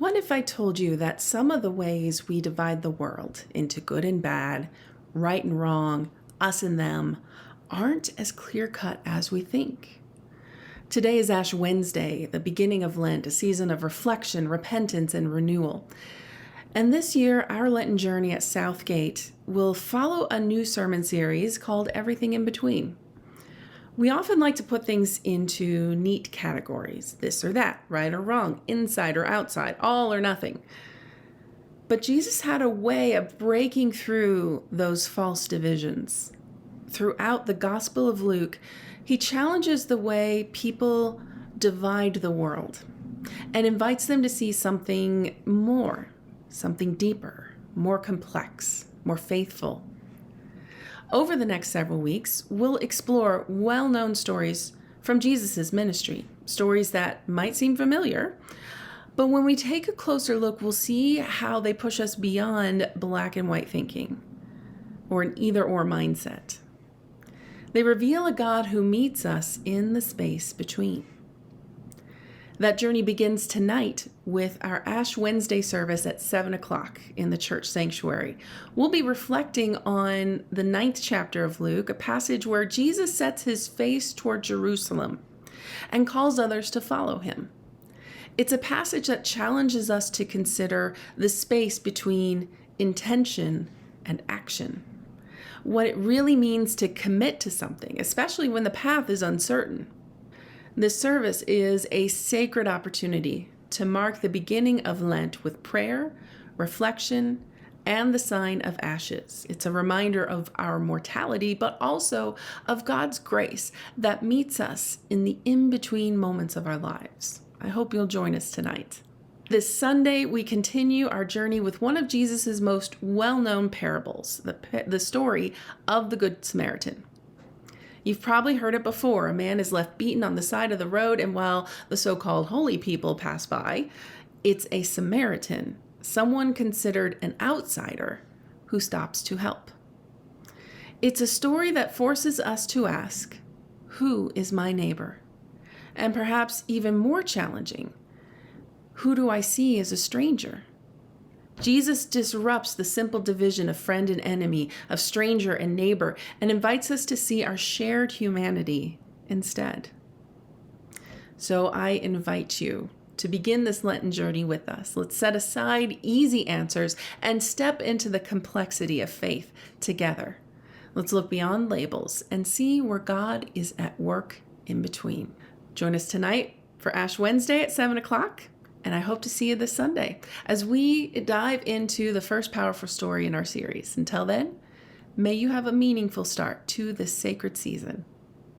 What if I told you that some of the ways we divide the world into good and bad, right and wrong, us and them, aren't as clear cut as we think? Today is Ash Wednesday, the beginning of Lent, a season of reflection, repentance, and renewal. And this year, our Lenten journey at Southgate will follow a new sermon series called Everything in Between. We often like to put things into neat categories, this or that, right or wrong, inside or outside, all or nothing. But Jesus had a way of breaking through those false divisions. Throughout the Gospel of Luke, he challenges the way people divide the world and invites them to see something more, something deeper, more complex, more faithful. Over the next several weeks, we'll explore well-known stories from Jesus' ministry, stories that might seem familiar, but when we take a closer look, we'll see how they push us beyond black and white thinking or an either-or mindset. They reveal a God who meets us in the space between. That journey begins tonight with our Ash Wednesday service at 7 o'clock in the church sanctuary. We'll be reflecting on the 9th chapter of Luke, a passage where Jesus sets his face toward Jerusalem and calls others to follow him. It's a passage that challenges us to consider the space between intention and action, what it really means to commit to something, especially when the path is uncertain. This service is a sacred opportunity to mark the beginning of Lent with prayer, reflection, and the sign of ashes. It's a reminder of our mortality, but also of God's grace that meets us in the in-between moments of our lives. I hope you'll join us tonight. This Sunday, we continue our journey with one of Jesus' most well-known parables, the story of the Good Samaritan. You've probably heard it before. A man is left beaten on the side of the road, and while the so-called holy people pass by, it's a Samaritan, someone considered an outsider, who stops to help. It's a story that forces us to ask, who is my neighbor? And perhaps even more challenging, who do I see as a stranger? Jesus disrupts the simple division of friend and enemy, of stranger and neighbor, and invites us to see our shared humanity instead. So I invite you to begin this Lenten journey with us. Let's set aside easy answers and step into the complexity of faith together. Let's look beyond labels and see where God is at work in between. Join us tonight for Ash Wednesday at 7 o'clock. And I hope to see you this Sunday as we dive into the first powerful story in our series. Until then, may you have a meaningful start to this sacred season.